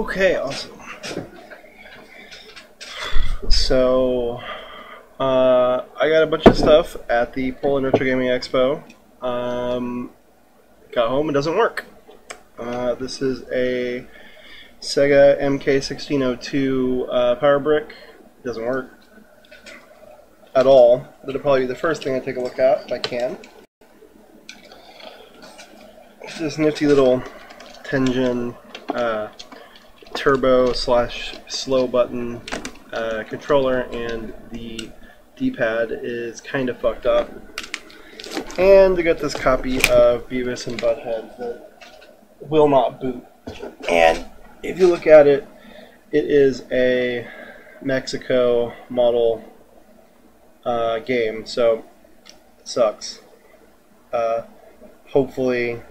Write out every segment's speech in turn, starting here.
Okay, awesome. So, I got a bunch of stuff at the Portland Retro Gaming Expo. Got home, it doesn't work. This is a Sega MK1602 power brick. It doesn't work at all. That'll probably be the first thing I take a look at if I can. This nifty little Tengen turbo slash slow button controller, and the D-pad is kind of fucked up. And I got this copy of Beavis and Butthead that will not boot. And if you look at it, it is a Mexico model game, so it sucks. Hopefully,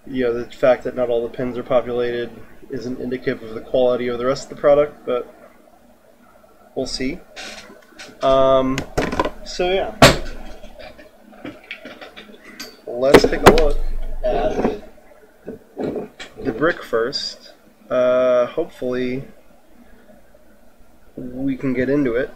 the fact that not all the pins are populated isn't indicative of the quality of the rest of the product, but we'll see. So yeah, let's take a look at the brick first. Hopefully we can get into it.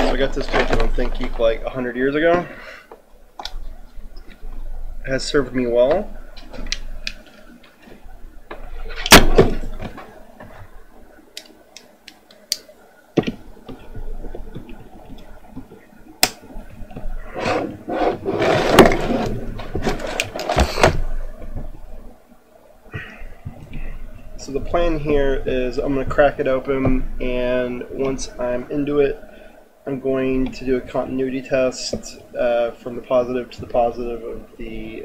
I got this picture on ThinkGeek like 100 years ago. It has served me well. So the plan here is I'm going to crack it open, and once I'm into it, I'm going to do a continuity test from the positive to the positive of the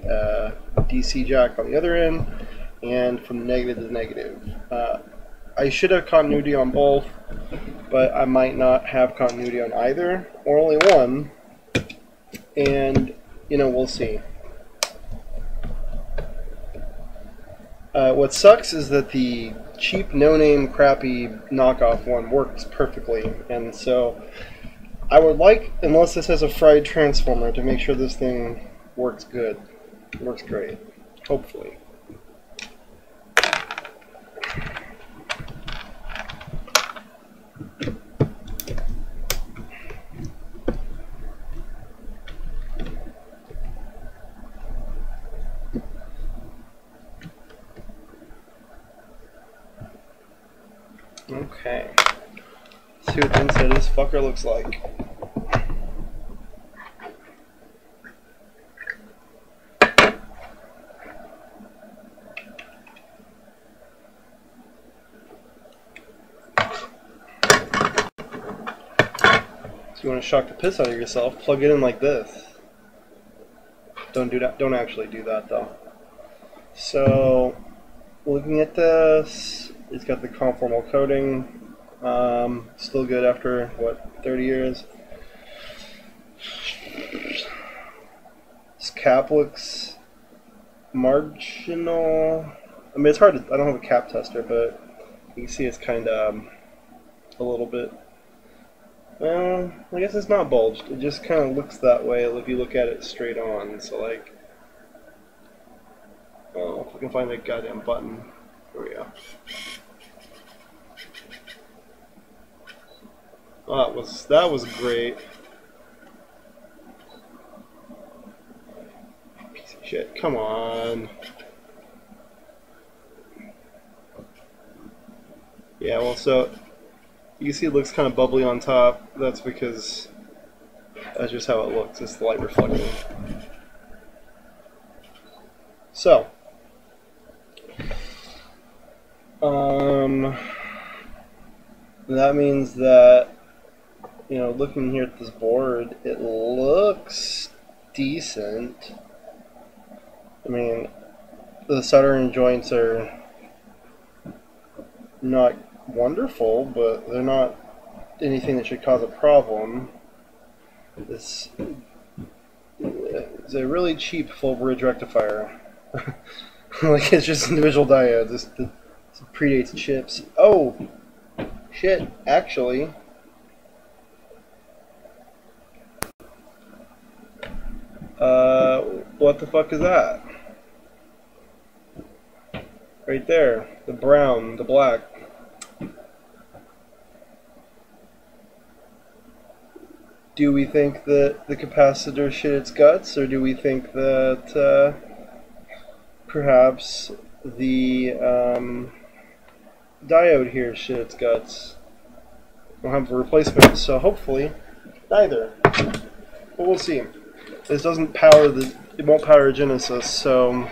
DC jack on the other end, and from the negative to the negative. I should have continuity on both, but I might not have continuity on either, or only one, and we'll see. What sucks is that the cheap, no-name, crappy knockoff one works perfectly, and so I would like, unless this has a fried transformer, to make sure this thing works good. It works great. Hopefully. Okay. Let's see what the inside of this fucker looks like. So you want to shock the piss out of yourself, plug it in like this. Don't do that. Don't actually do that though. So, looking at this, it's got the conformal coating. Still good after, what, 30 years? This cap looks marginal. I mean, it's hard to, I don't have a cap tester, but you can see it's kind of a little bit, well, I guess it's not bulged. It just kind of looks that way if you look at it straight on. So like, oh, if I can find that goddamn button. There we go. Oh, that was great. Piece of shit. Come on. Yeah, well, so you can see it looks kind of bubbly on top. That's because that's just how it looks. It's the light reflecting. So, that means that, looking here at this board, it looks decent. I mean, the soldering joints are not wonderful, but they're not anything that should cause a problem. This is a really cheap full bridge rectifier. Like, it's just individual diodes. This predates chips. Oh! Shit, actually, what the fuck is that? Right there. The brown, the black. Do we think that the capacitor shit its guts, or do we think that perhaps the diode here shit its guts? We'll have a replacement, so hopefully neither. But we'll see. This doesn't power it won't power Genesis, so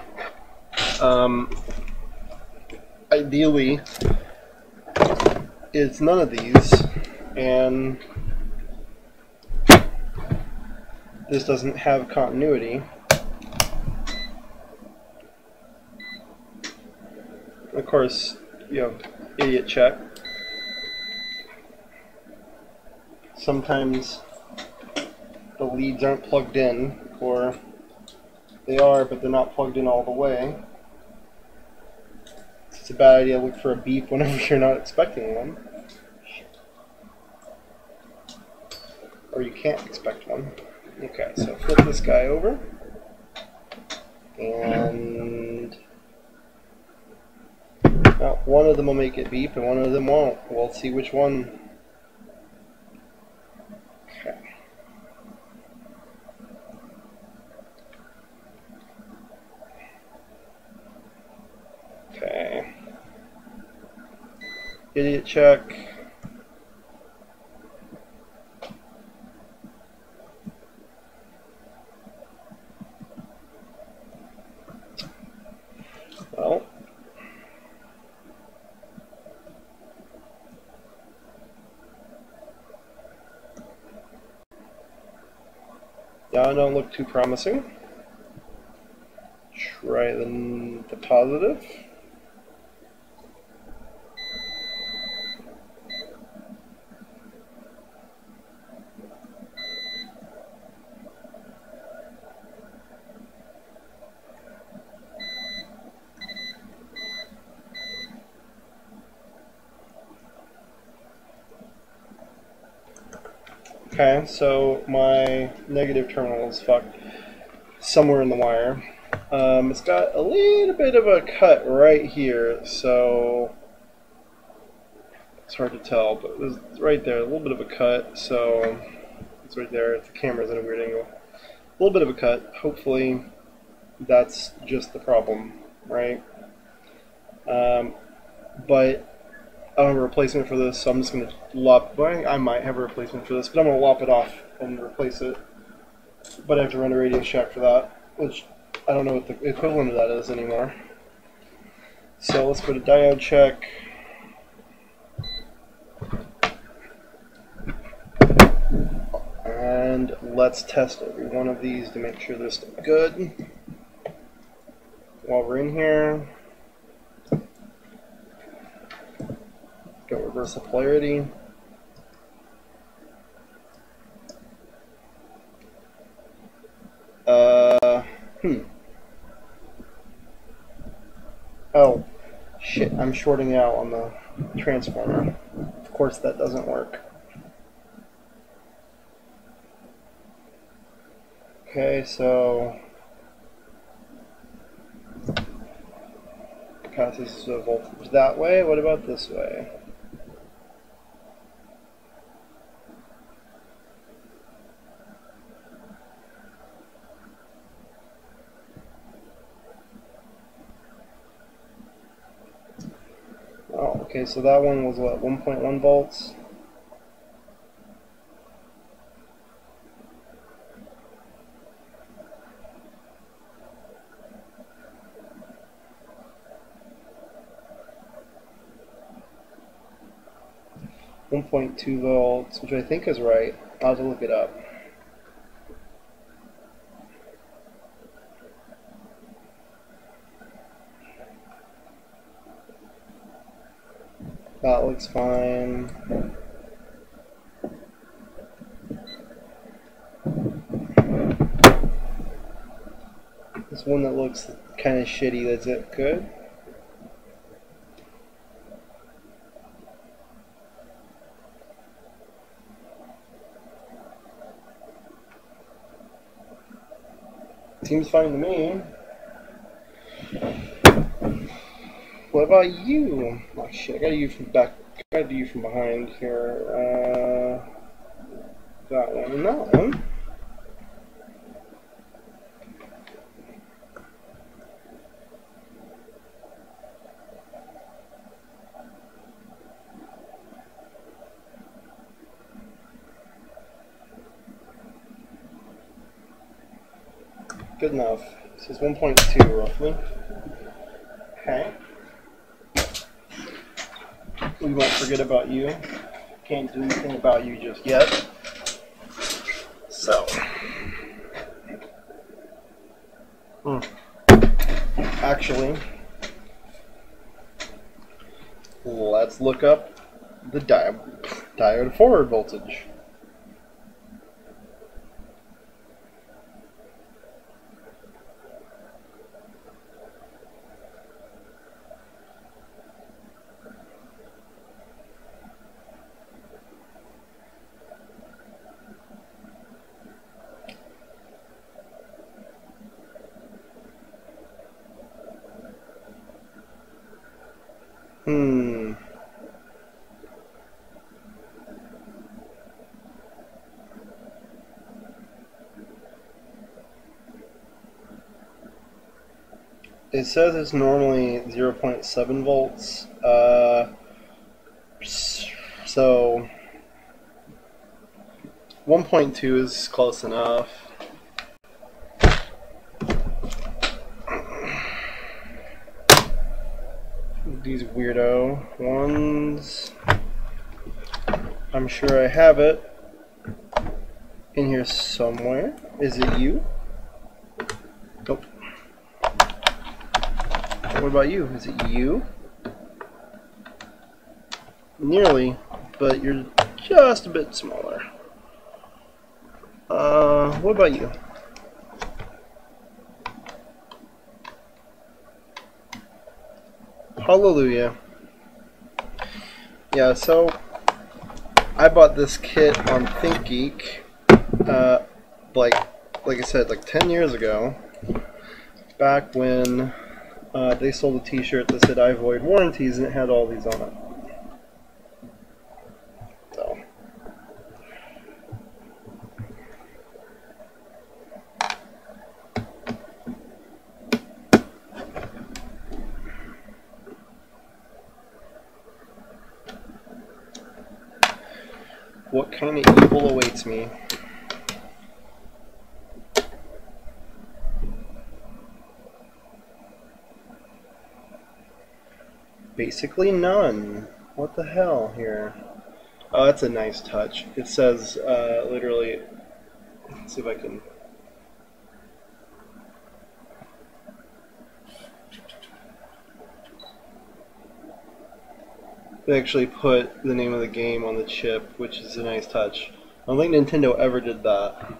ideally it's none of these, and this doesn't have continuity. Of course, you know, idiot check. Sometimes the leads aren't plugged in, or they are, but they're not plugged in all the way. It's a bad idea to look for a beep whenever you're not expecting one. Or you can't expect one. Okay, so flip this guy over. And well, one of them will make it beep and one of them won't. We'll see which one. Okay. Okay. Idiot check. Well, yeah, don't look too promising. Try the positive. Okay, so my negative terminal is fucked somewhere in the wire. It's got a little bit of a cut right here, so it's hard to tell, but it's right there, a little bit of a cut, so it's right there. The camera's in a weird angle. A little bit of a cut. Hopefully that's just the problem, right? But I don't have a replacement for this, so I'm just going to lop. Well, I might have a replacement for this, but I'm going to lop it off and replace it. But I have to run a radio shack for that, which I don't know what the equivalent of that is anymore. So let's go to diode check. And let's test every one of these to make sure they're still good. While we're in here, go reverse the polarity. Oh, shit, I'm shorting out on the transformer. Of course that doesn't work. Okay, so passes the voltage that way. What about this way? Oh, okay, so that one was what, 1.1 volts? .2 volts, which I think is right. I'll have to look it up. That looks fine. This one that looks kind of shitty, that's it good? Seems fine to me. What about you? Oh shit, I gotta do you from back. Gotta do you from behind here. That one and that one. Good enough. This is 1.2 roughly. Okay. We won't forget about you. Can't do anything about you just yet. So. Actually, let's look up the diode forward voltage. It says it's normally 0.7 volts. So 1.2 is close enough. These weirdo ones. I'm sure I have it in here somewhere. Is it you? Nope. What about you? Is it you? Nearly, but you're just a bit smaller. What about you? Hallelujah. Yeah, so I bought this kit on ThinkGeek, like I said, like 10 years ago, back when they sold a t-shirt that said I void warranties, and it had all these on it. So. What kind of evil awaits me? Basically none. What the hell here? Oh, that's a nice touch. It says, literally, let's see if I can... They actually put the name of the game on the chip, which is a nice touch. I don't think Nintendo ever did that.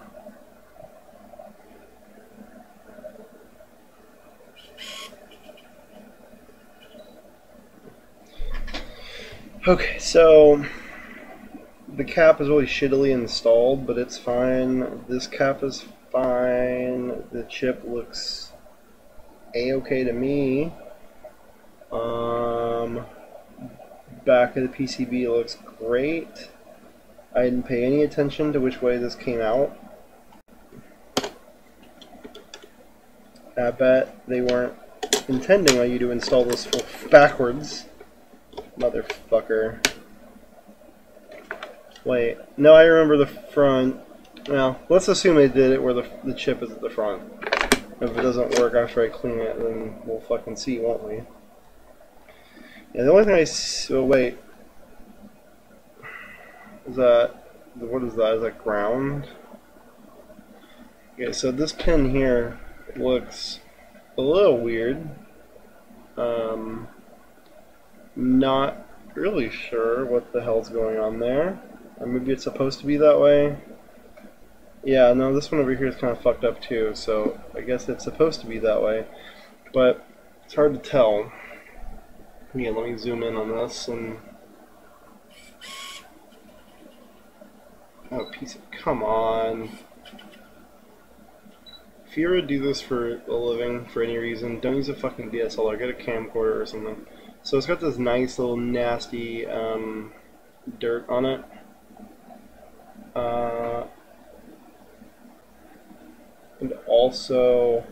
Okay, so the cap is really shittily installed, but it's fine. This cap is fine. The chip looks a-okay to me. Back of the PCB looks great. I didn't pay any attention to which way this came out. I bet they weren't intending on you to install this backwards. Motherfucker. Wait, no, I remember the front. Well, let's assume they did it where the chip is at the front. If it doesn't work after I clean it, then we'll fucking see, won't we? Yeah, the only thing I see... Oh, wait. Is that... What is that? Is that ground? Okay, so this pin here looks a little weird. Not really sure what the hell's going on there. Or maybe it's supposed to be that way. Yeah, no, this one over here is kind of fucked up too, so I guess it's supposed to be that way. But it's hard to tell. Yeah, let me zoom in on this and... Oh, piece of... Come on. if you ever do this for a living for any reason, don't use a fucking DSLR. Get a camcorder or something. So it's got this nice little nasty dirt on it. And also,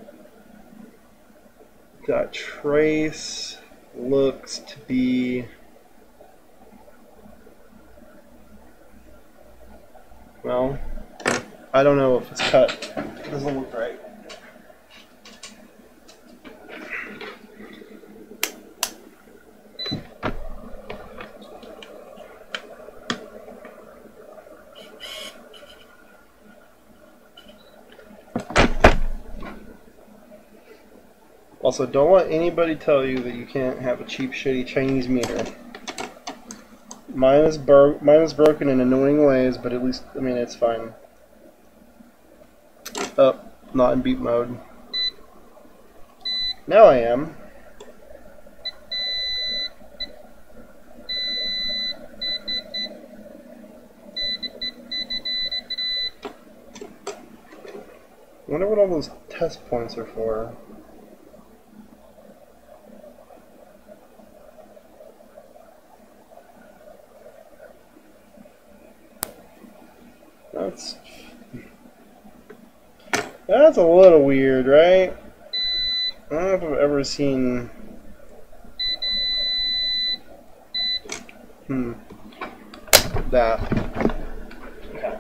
that trace looks to be, well, I don't know if it's cut. It doesn't look right. Also, don't let anybody tell you that you can't have a cheap, shitty Chinese meter. Mine is broken in annoying ways, but at least, I mean, it's fine. Oh, not in beep mode. Now I am. I wonder what all those test points are for. That's a little weird, right? I don't know if I've ever seen... that. Okay.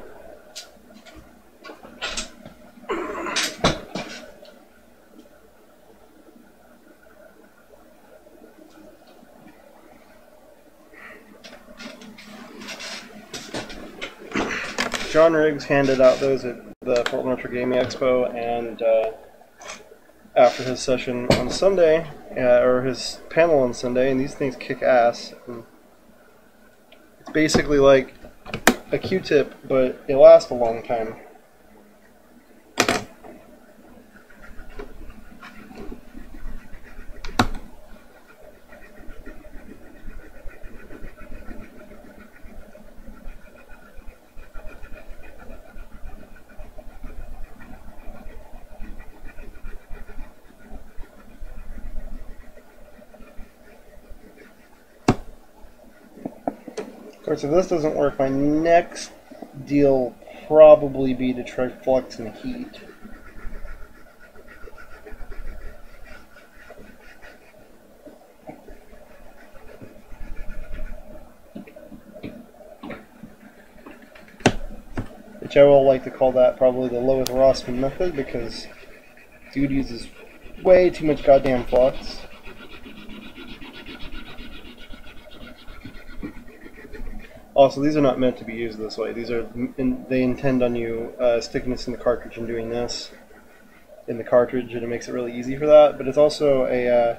John Riggs handed out those at the Portland Retro Gaming Expo, and after his session on Sunday, or his panel on Sunday, and these things kick ass. And it's basically like a Q-tip, but it lasts a long time. Of course, if this doesn't work, my next deal will probably be to try flux and heat. Which I will like to call that probably the Lois Rossman method, because dude uses way too much goddamn flux. Also, these are not meant to be used this way. These are they intend on you sticking this in the cartridge and doing this in the cartridge, and it makes it really easy for that. But it's also a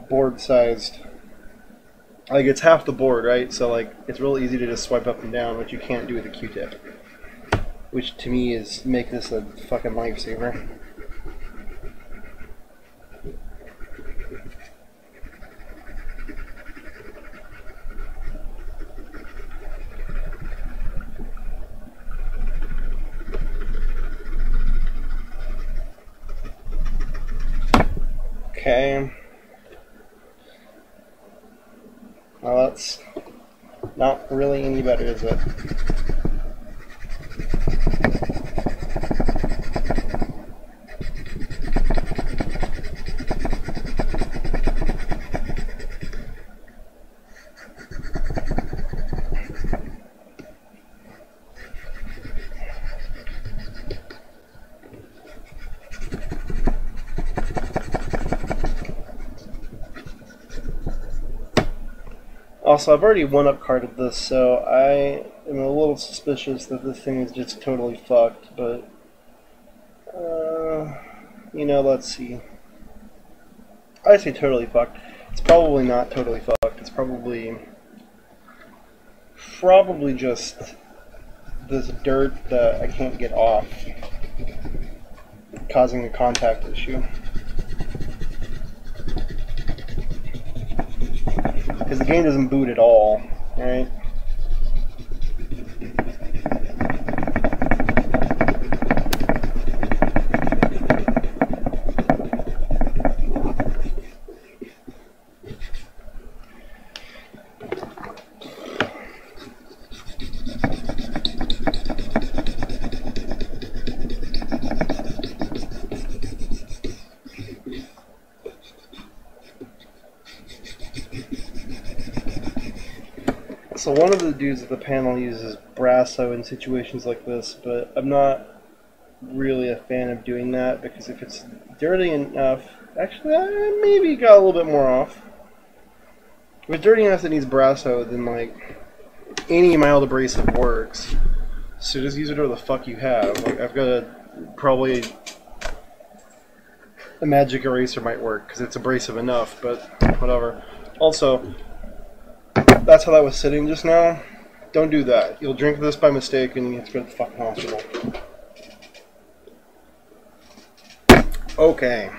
board-sized, like it's half the board, right? So like it's real easy to just swipe up and down, which you can't do with a Q-tip. Which to me is make this a fucking lifesaver. Okay. Well, that's not really any better, is it? Also, I've already one-up carded this, so I am a little suspicious that this thing is just totally fucked, but, let's see. I say totally fucked. It's probably not totally fucked. It's probably just this dirt that I can't get off, causing a contact issue. Because the game doesn't boot at all, right? So one of the dudes at the panel uses Brasso in situations like this, but I'm not really a fan of doing that because if it's dirty enough, actually I maybe got a little bit more off. If it's dirty enough that needs Brasso, then like any mild abrasive works. So just use whatever the fuck you have. Like I've got probably a magic eraser might work because it's abrasive enough, but whatever. Also, that's how that was sitting just now. Don't do that. You'll drink this by mistake and you have to go to the fucking hospital. Okay.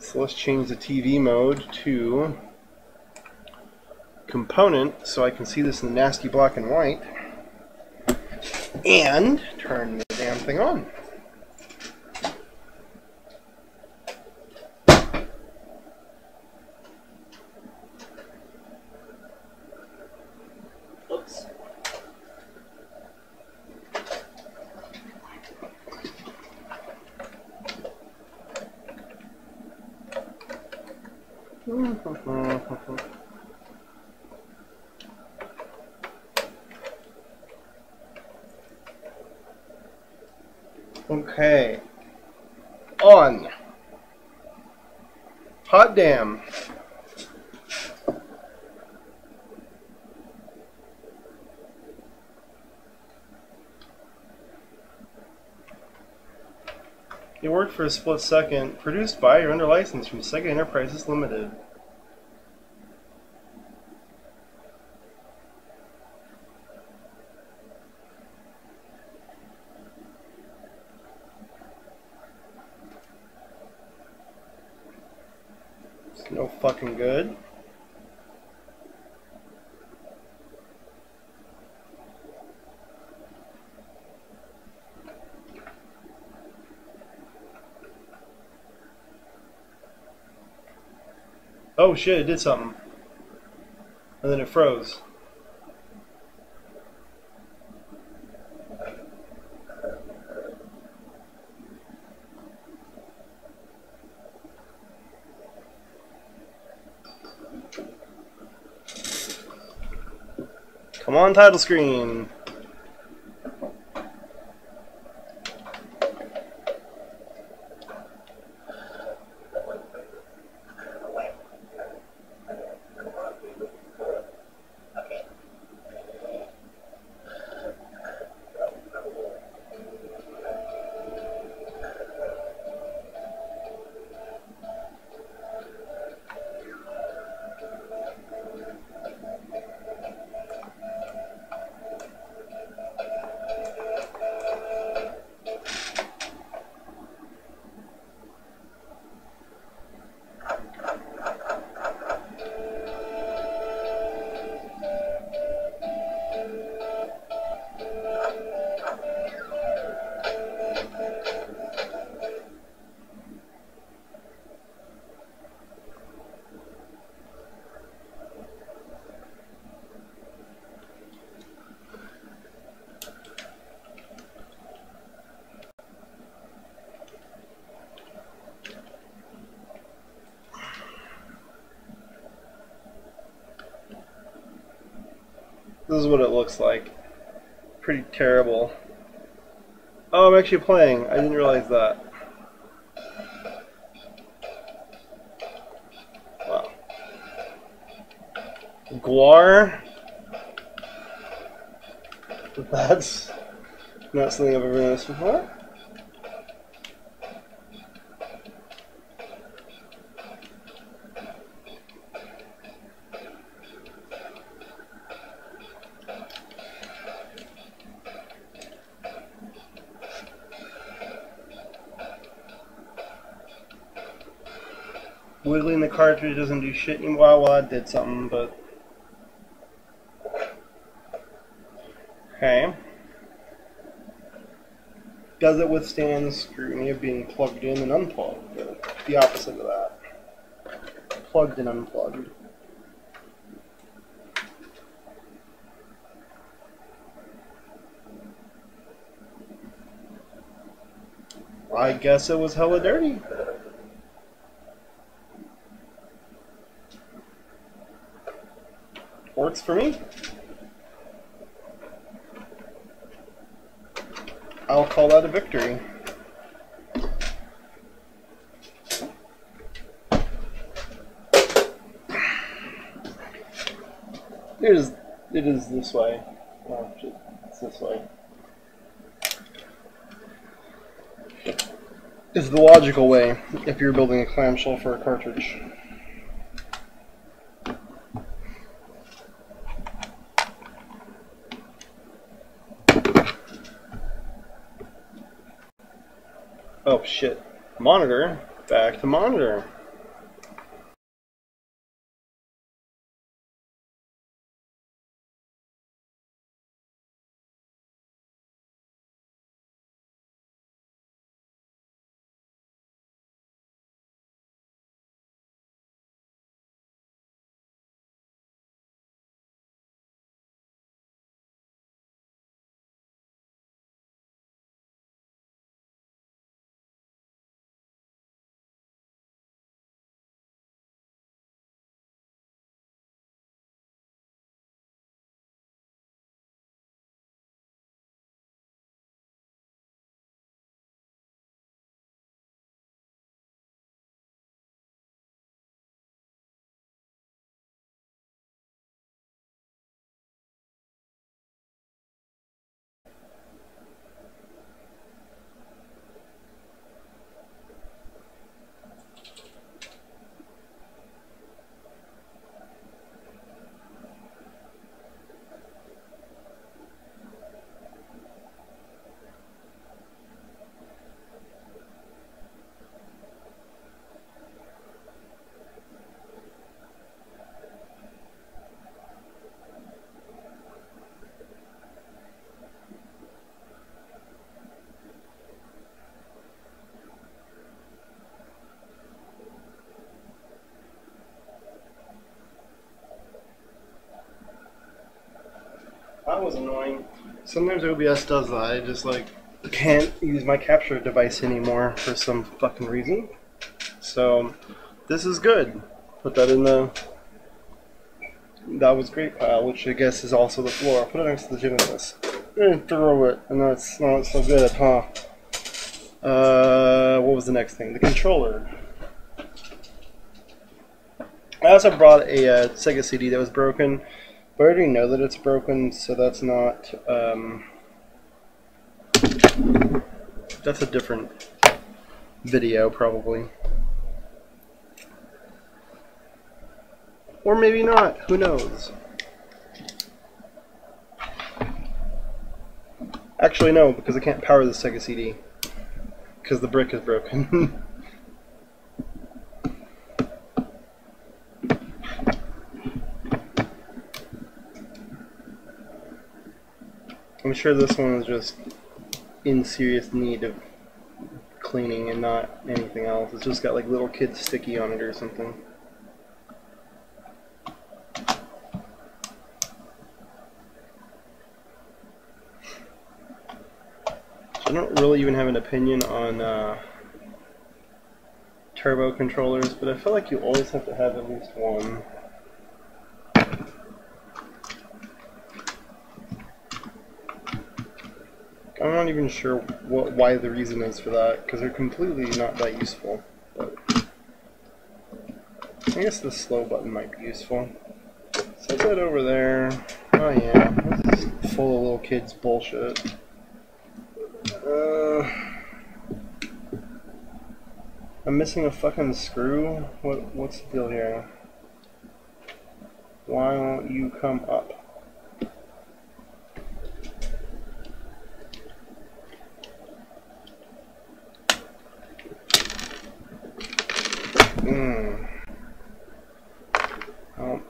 So let's change the TV mode to component so I can see this in the nasty black and white. And turn the damn thing on. Oops. Okay. On. Hot damn. It worked for a split second. Produced by or under license from Sega Enterprises Limited. It's no fucking good. Oh shit, it did something. And then it froze. Come on, title screen. This is what it looks like. Pretty terrible. Oh, I'm actually playing. I didn't realize that. Wow. Guar? That's not something I've ever noticed before. Wiggling the cartridge doesn't do shit anymore. Well, that did something, but... Okay. Does it withstand the scrutiny of being plugged in and unplugged? Or the opposite of that. Plugged and unplugged. I guess it was hella dirty. Works for me. I'll call that a victory. It is this way. Oh, shit. It's this way. It's the logical way if you're building a clamshell for a cartridge. Oh shit. Monitor. Back to monitor. That was annoying. Sometimes OBS does that. I just like can't use my capture device anymore for some fucking reason. So this is good. Put that in the that was great pile, which I guess is also the floor. I'll put it next to the gym in this. And throw it. And that's not so good, huh? What was the next thing? The controller. I also brought a Sega CD that was broken. But I already know that it's broken, so that's not, that's a different video, probably. Or maybe not, who knows? Actually, no, because I can't power the Sega CD. Because the brick is broken. I'm sure this one is just in serious need of cleaning and not anything else. It's just got like little kid sticky on it or something. I don't really even have an opinion on turbo controllers, but I feel like you always have to have at least one. I'm not even sure why the reason is for that, because they're completely not that useful. But I guess the slow button might be useful. So is that over there? Oh yeah, this is full of little kids bullshit. I'm missing a fucking screw? What's the deal here? Why won't you come up? Oh.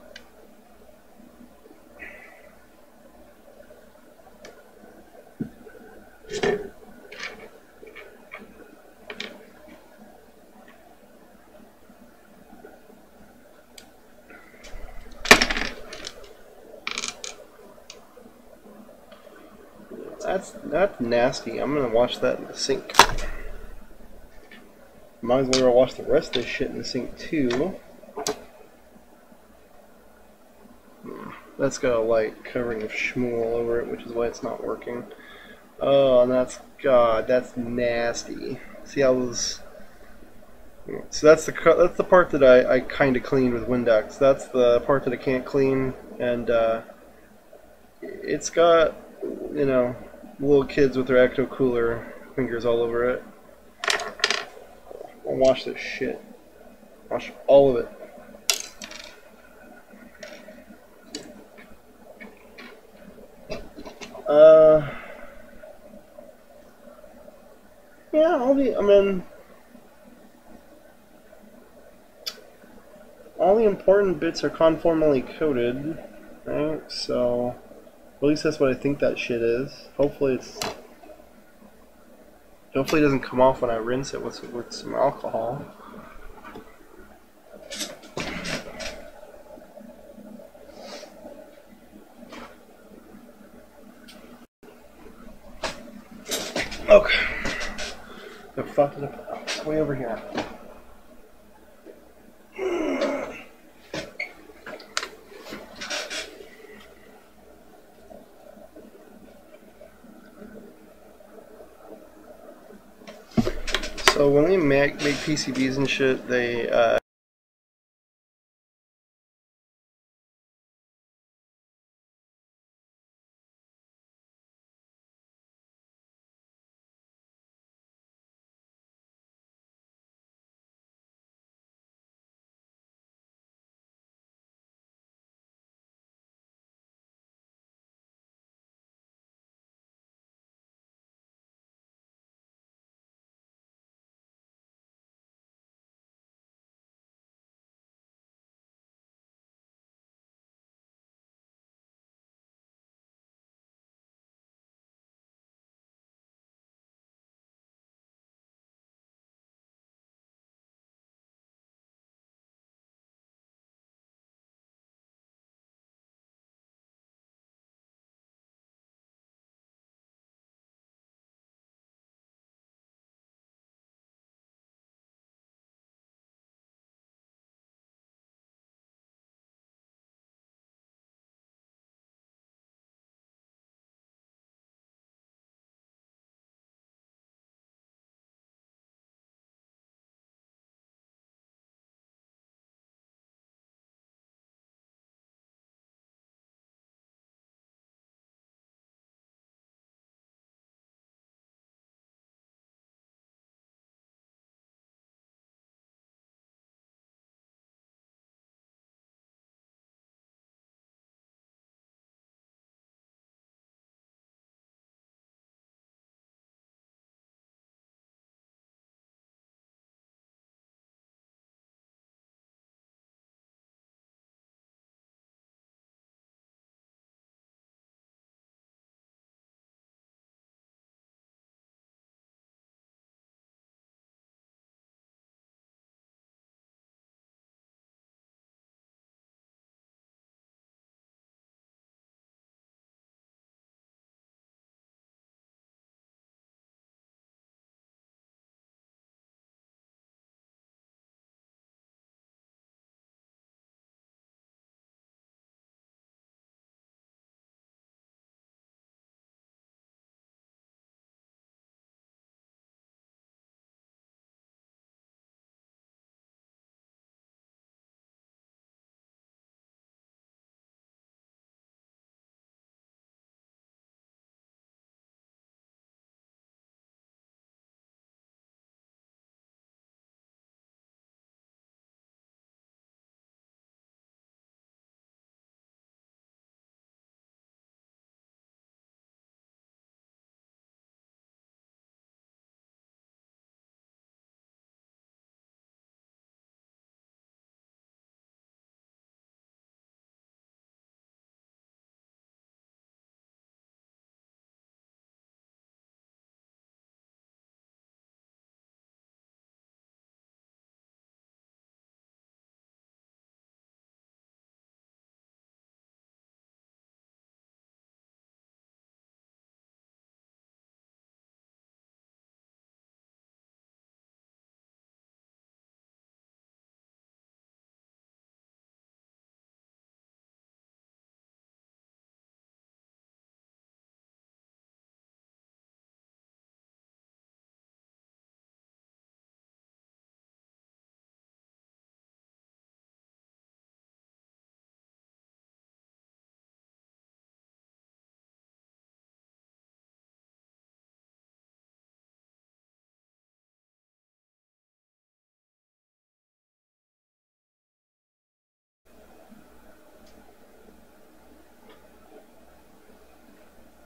That's nasty. I'm gonna wash that in the sink. Might as well wash the rest of this shit in the sink too. That's got a light covering of schmool all over it, which is why it's not working. Oh, and that's God, that's nasty. See how those. So that's the part that I kind of cleaned with Windex. That's the part that I can't clean, and it's got little kids with their ecto cooler fingers all over it. I'll wash this shit. Wash all of it. Uh, yeah, I mean, all the important bits are conformally coated, right? So, at least that's what I think that shit is. Hopefully it doesn't come off when I rinse it with some alcohol. Okay. The fuck is it? Oh, it's way over here. So when they make PCBs and shit, they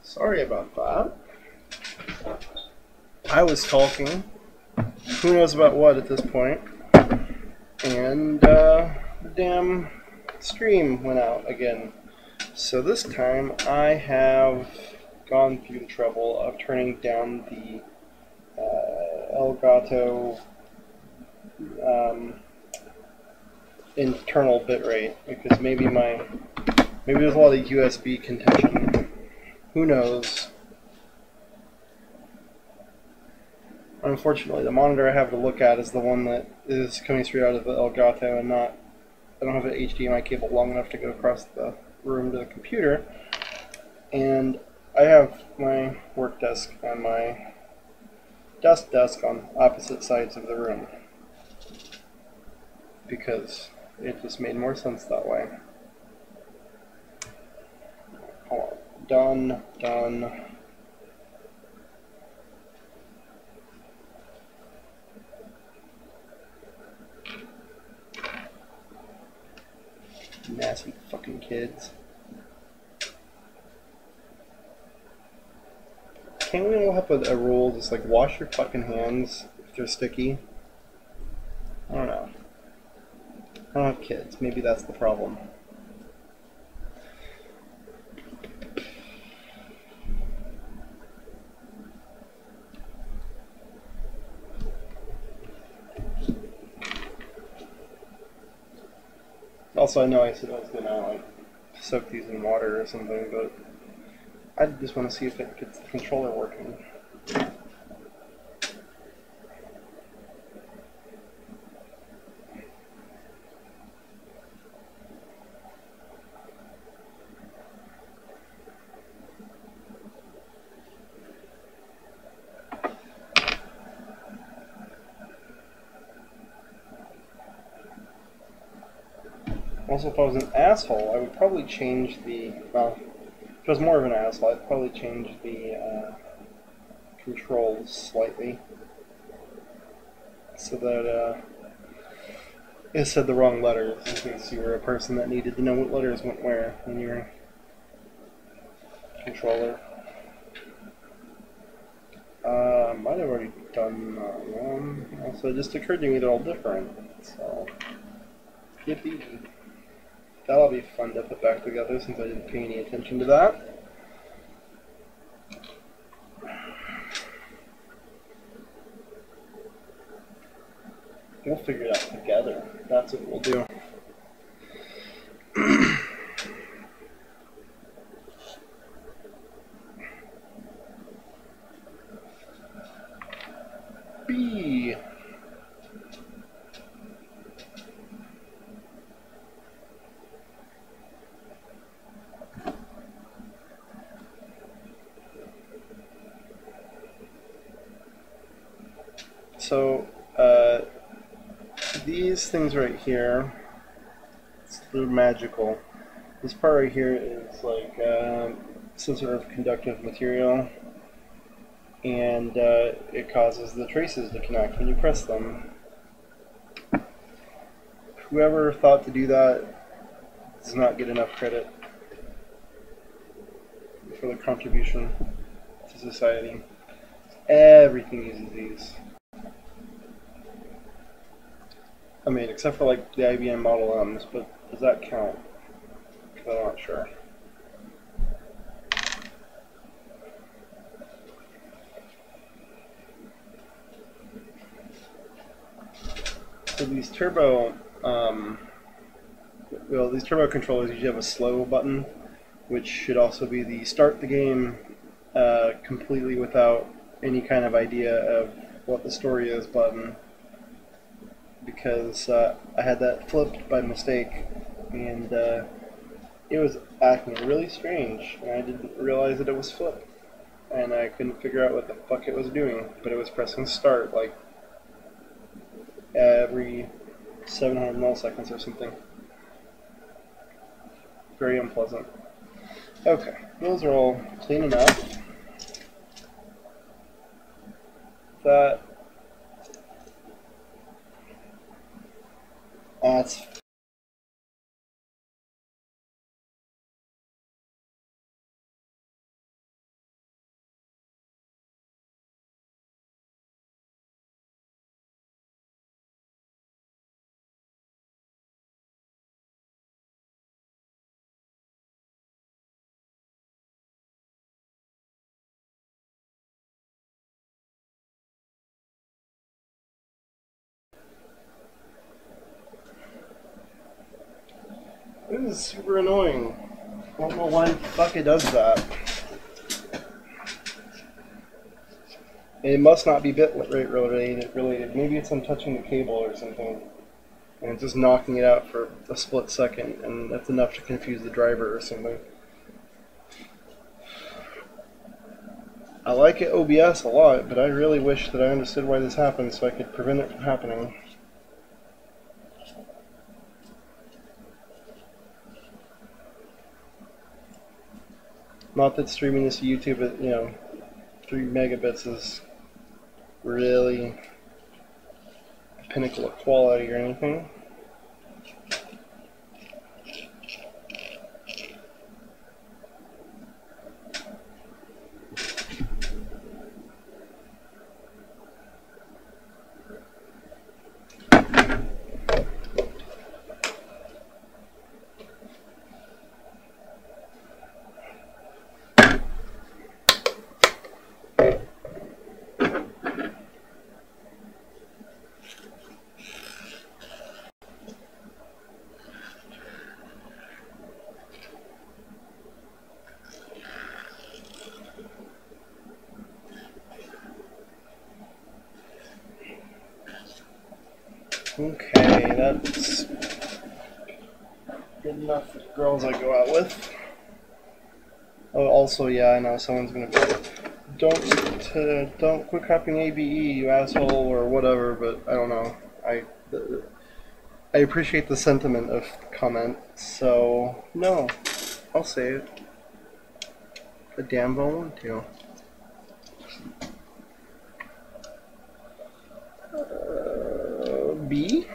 Sorry about that. I was talking. Who knows about what at this point? And the damn stream went out again. So this time I have gone through the trouble of turning down the Elgato internal bitrate because maybe there's a lot of USB contention. Who knows? Unfortunately, the monitor I have to look at is the one that is coming straight out of the Elgato, and I don't have an HDMI cable long enough to go across the room to the computer. And I have my work desk and my desk on opposite sides of the room because it just made more sense that way. Hold on. Done. Nasty fucking kids. Can't we all have a rule just like wash your fucking hands if they're sticky? I don't know. I don't have kids. Maybe that's the problem. Also, I know I said I was gonna like soak these in water or something, but I just want to see if it gets the controller working. Also, if I was an asshole, I would probably change the, well, if I was more of an asshole, I'd probably change the controls slightly so that it said the wrong letters in case you were a person that needed to know what letters went where in your controller. Might have already done that one. Also, it just occurred to me they're all different, so yippee. That'll be fun to put back together since I didn't pay any attention to that. We'll figure it out together. That's what we'll do. B. So, these things right here, they're magical. This part right here is like some sort of conductive material, and it causes the traces to connect when you press them. Whoever thought to do that does not get enough credit for the contribution to society. Everything uses these. I mean, except for like the IBM Model M's, but does that count? Because I'm not sure. So these turbo, these turbo controllers usually have a slow button, which should also be the start the game completely without any kind of idea of what the story is button. Because I had that flipped by mistake, and it was acting really strange, and I didn't realize that it was flipped, and I couldn't figure out what the fuck it was doing, but it was pressing start like every 700 milliseconds or something. Very unpleasant. Okay, those are all clean enough. That's This is super annoying. I don't know why the fuck it does that. It must not be bit rate related. Maybe it's I'm touching the cable or something. And it's just knocking it out for a split second, and that's enough to confuse the driver or something. I like it OBS a lot, but I really wish that I understood why this happens so I could prevent it from happening. Not that streaming this to YouTube at, 3 megabits is really the pinnacle of quality or anything. Okay, that's good enough for the girls I go out with. Oh, also, yeah, I know someone's gonna don't quit copying ABE, you asshole, or whatever. But I don't know. I appreciate the sentiment of the comment, so no, I'll say it. A damn well want to. B.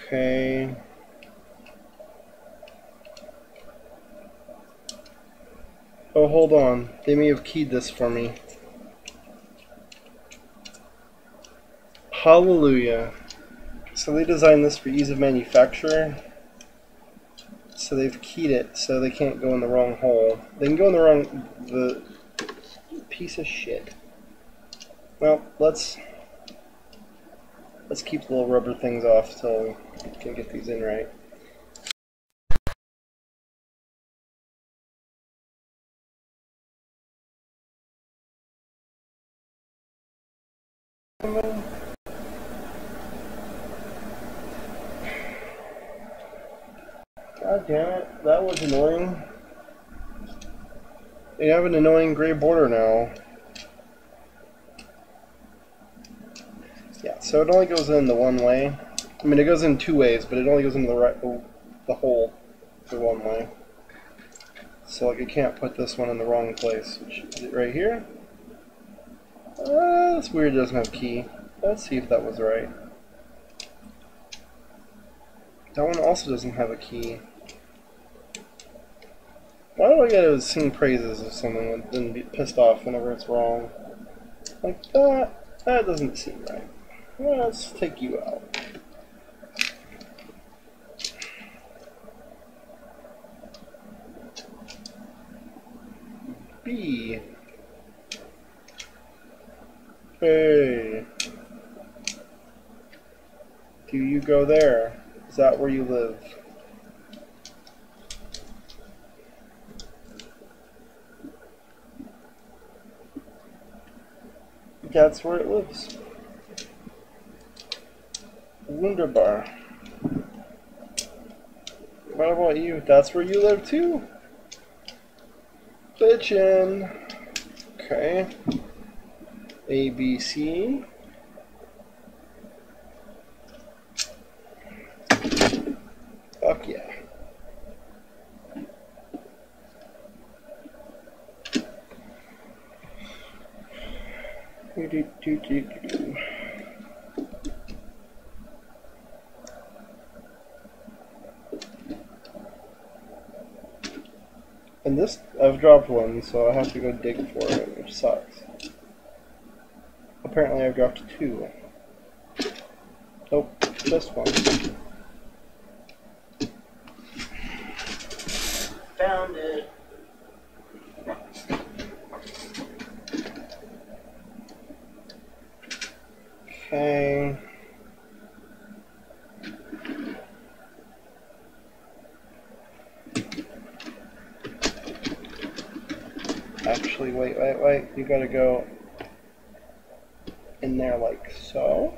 Okay. Oh, hold on. They may have keyed this for me. Hallelujah. So they designed this for ease of manufacture. So they've keyed it so they can't go in the wrong hole. They can go in the piece of shit. Well, let's keep the little rubber things off till we can get these in right. God damn it, that was annoying. They have an annoying gray border now. Yeah, so it only goes in the one way. I mean, it goes in two ways, but it only goes into the hole the one way. So like, I can't put this one in the wrong place. Which is it right here? That's weird. It doesn't have key. Let's see if that was right. That one also doesn't have a key. Why do I gotta sing praises of something and then be pissed off whenever it's wrong? Like that? That doesn't seem right. Well, let's take you out. B. Hey. Do you go there? Is that where you live? That's where it lives. Wunderbar. What about you? That's where you live too? Bitchin'. Okay. A, B, C. Fuck yeah. And this, I've dropped one, so I have to go dig for it, which sucks. Apparently I've dropped two. Nope, just one. Found it. Okay. Actually, wait. You gotta go in there like so.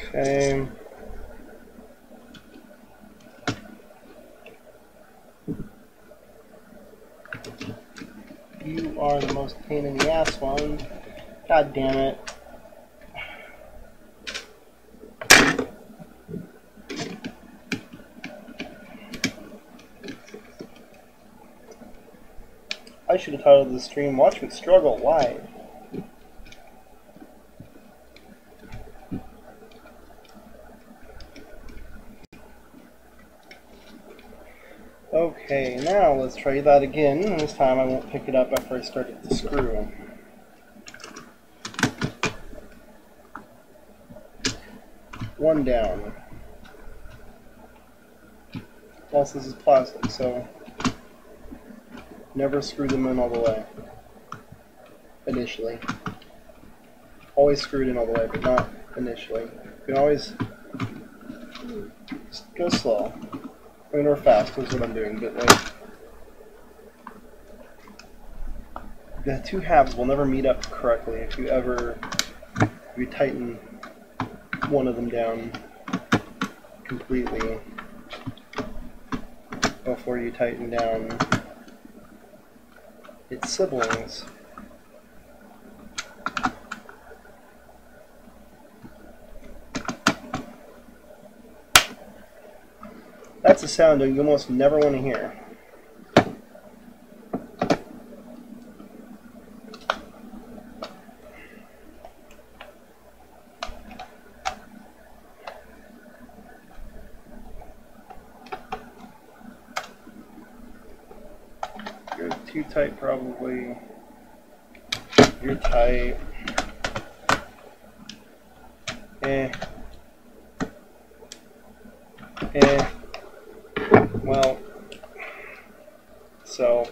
Okay. You are the most pain in the ass one. God damn it. I should have titled the stream, Watch Me Struggle Live. Okay, now let's try that again, and this time I won't pick it up after I start at the screw. One down. Also, this is plastic, so never screw them in all the way. Initially. Always screw it in all the way, but not initially. You can always just go slow. I mean, or fast is what I'm doing, but like the two halves will never meet up correctly if you tighten one of them down completely before you tighten down its siblings. That's a sound you almost never want to hear. You're too tight, probably. You're tight. Well, so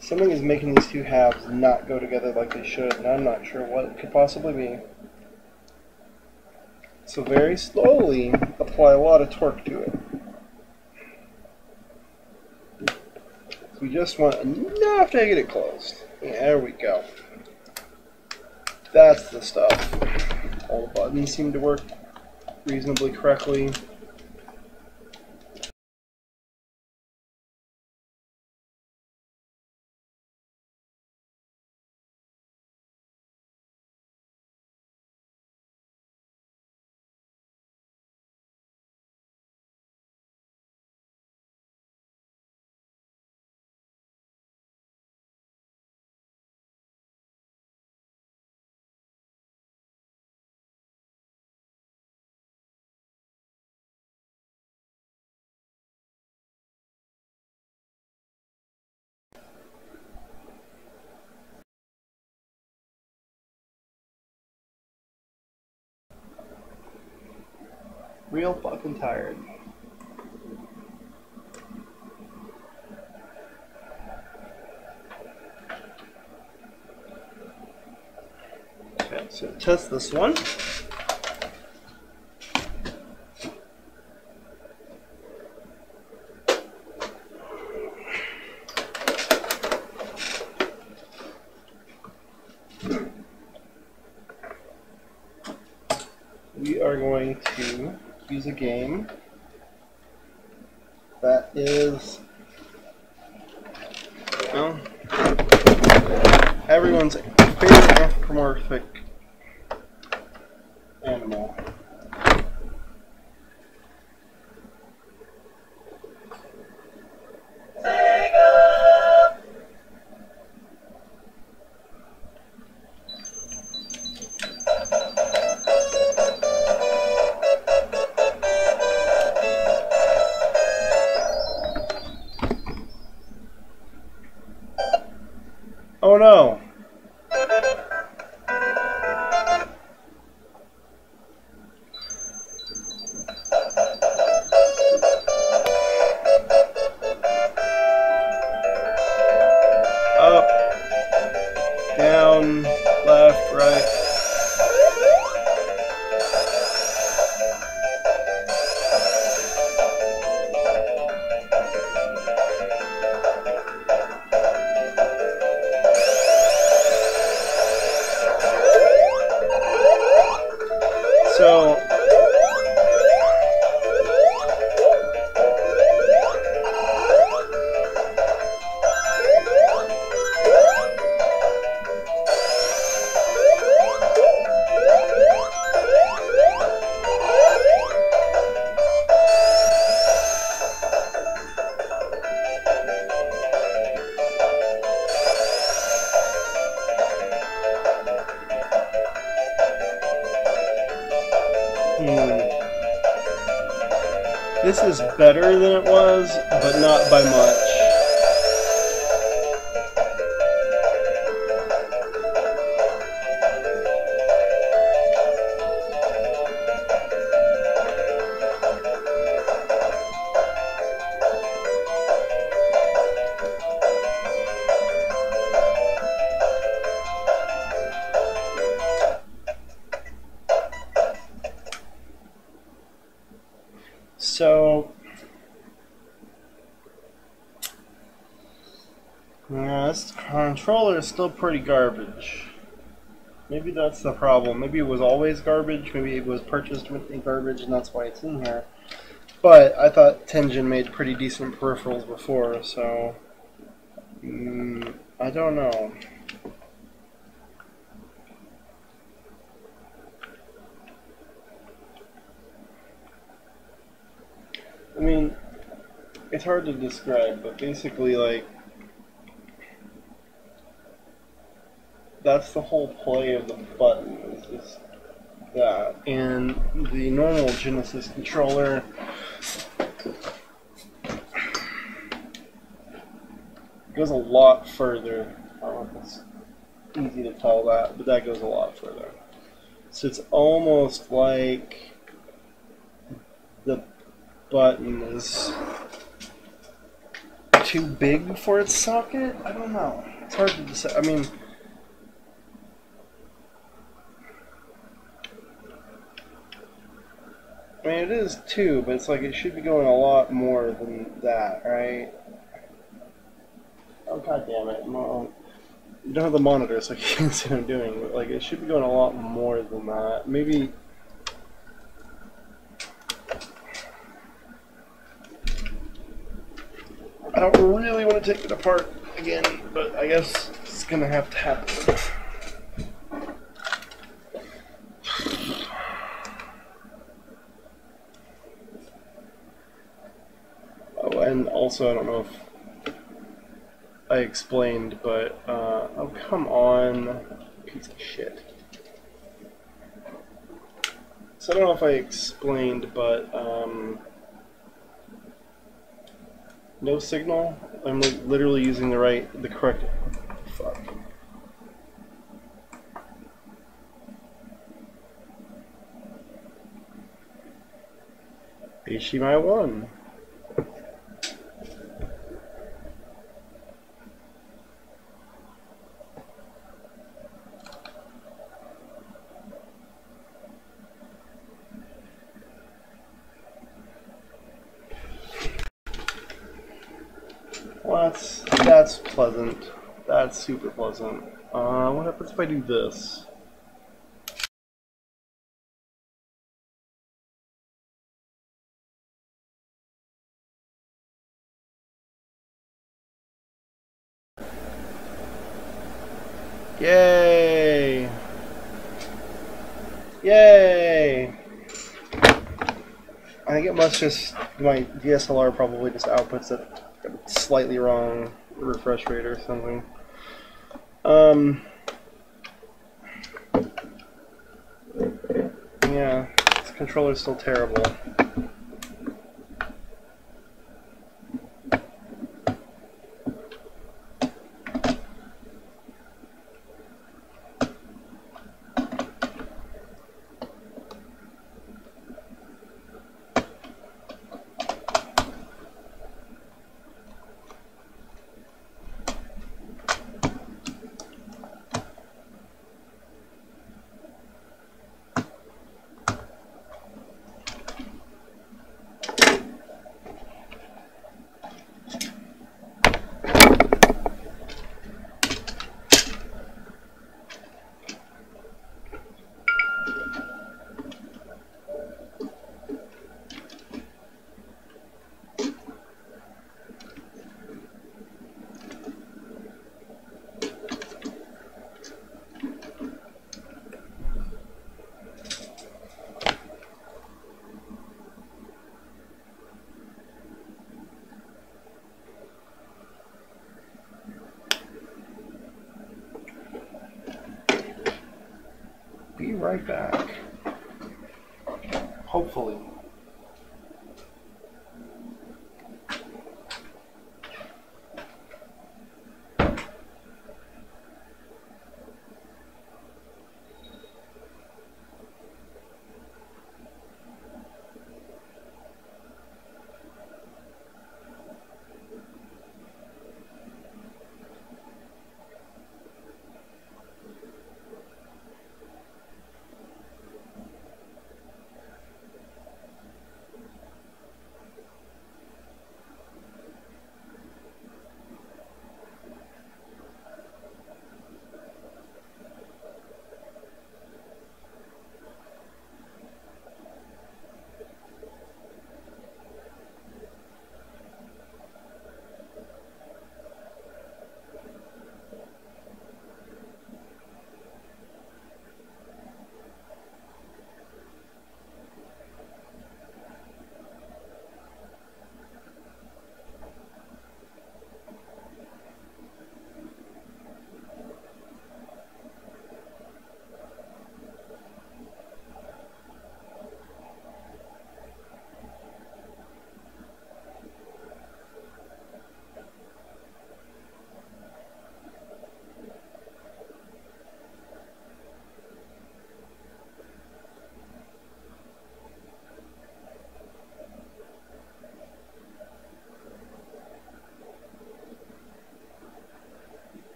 something is making these two halves not go together like they should, and I'm not sure what it could possibly be. So very slowly apply a lot of torque to it. So we just want enough to get it closed. Yeah, there we go. That's the stuff. All the buttons seem to work reasonably correctly. Real fucking tired. Alright, so test this one. We are going to use a game that is, well, everyone's favorite anthropomorphic animal. Oh no! Up, down, left, right. So, this is better than it was, but not by much. So, yeah, this controller is still pretty garbage. Maybe that's the problem. Maybe it was always garbage. Maybe it was purchased with the garbage and that's why it's in here. But I thought Tengen made pretty decent peripherals before, so I don't know. I mean, it's hard to describe, but basically, like, that's the whole play of the button, is just that. And the normal Genesis controller goes a lot further. I don't know if it's easy to tell that, but that goes a lot further. So it's almost like the button is too big for its socket? I don't know. It's hard to decide. I mean, it is too, but it's like it should be going a lot more than that, right? Oh, god damn it. You don't have the monitor, so I can't see what I'm doing, but like it should be going a lot more than that. Maybe. I don't really want to take it apart again, but I guess it's gonna have to happen. Oh, and also, I don't know if I explained, but, oh, come on, piece of shit. So I don't know if I explained, but, no signal. I'm literally using the correct. Fuck. HDMI 1. That's pleasant. That's super pleasant. What happens if I do this? Yay! Yay! I think it must just, my DSLR probably just outputs it slightly wrong refresh rate or something. Yeah, this controller's still terrible. Be right back. Hopefully.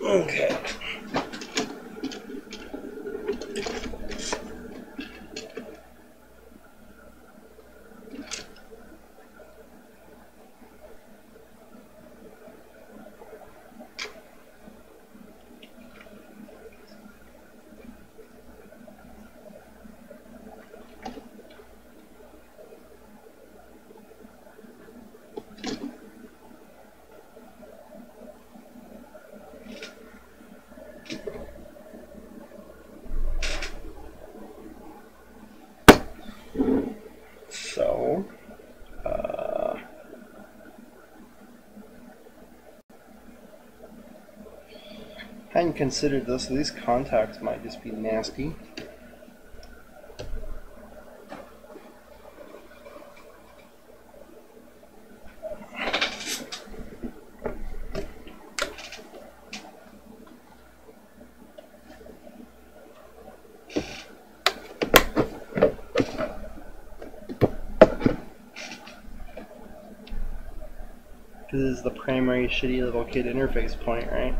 Okay. hadn't considered this. These contacts might just be nasty. This is the primary shitty little kid interface point, right?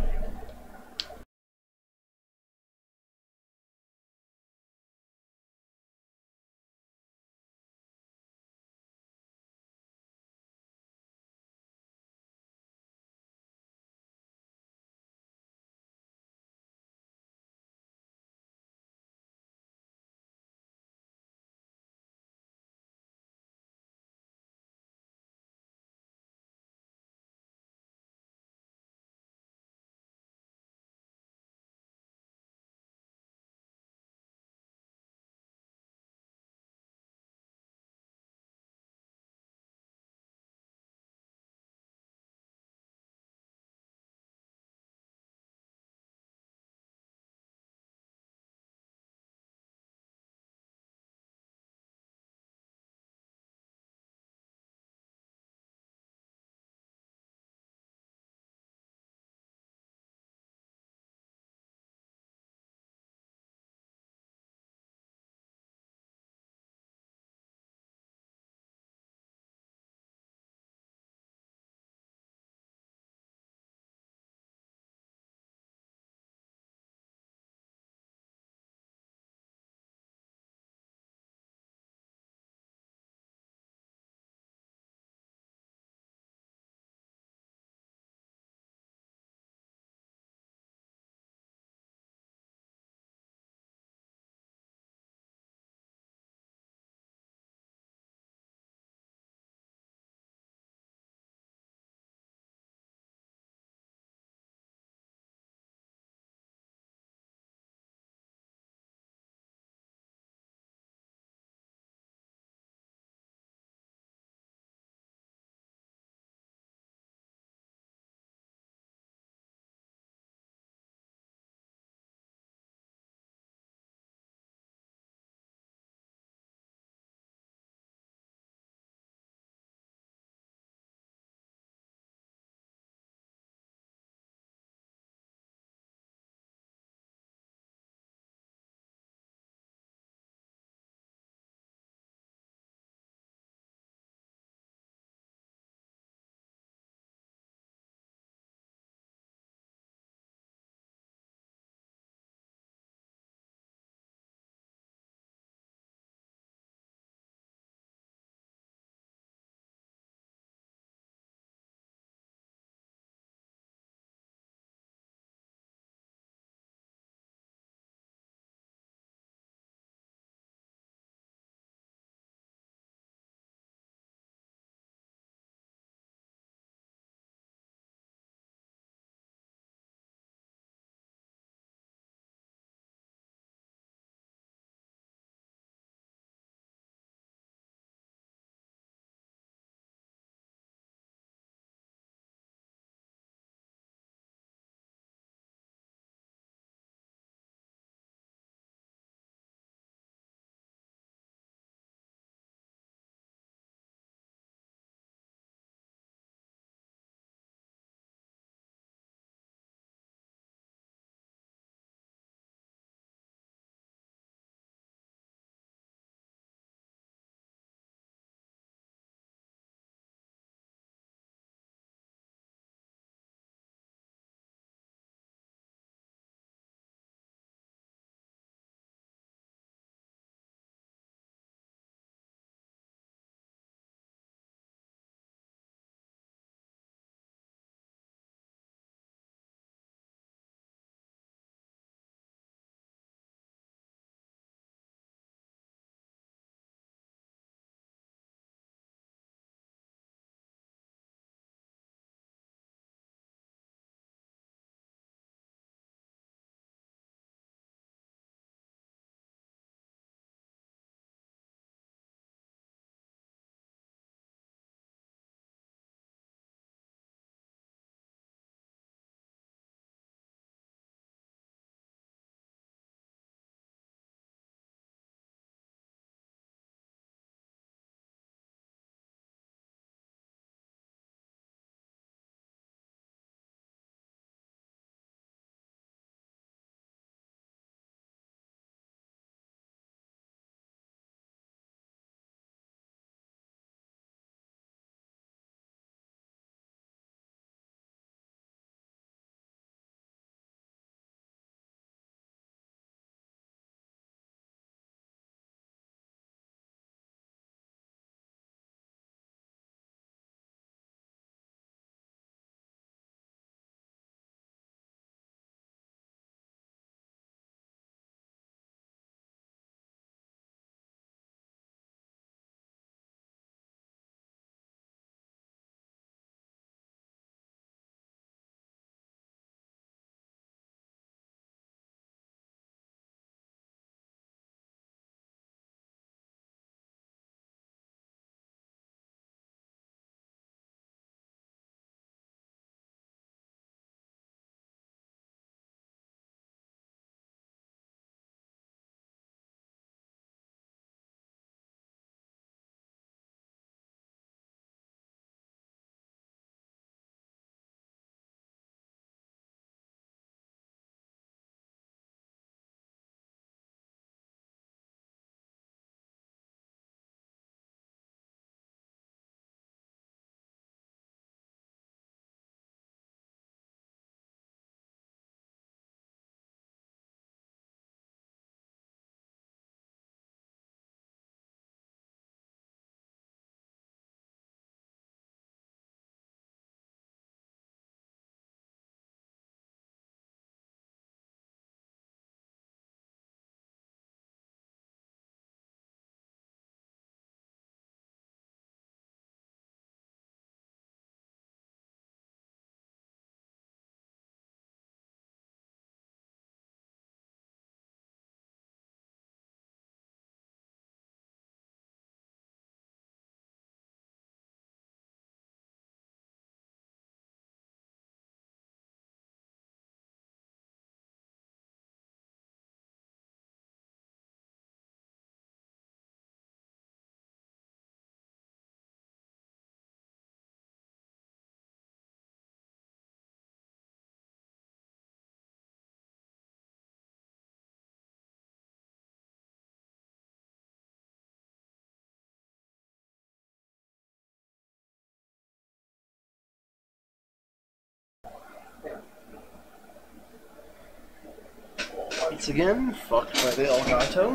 once again fucked by the Elgato.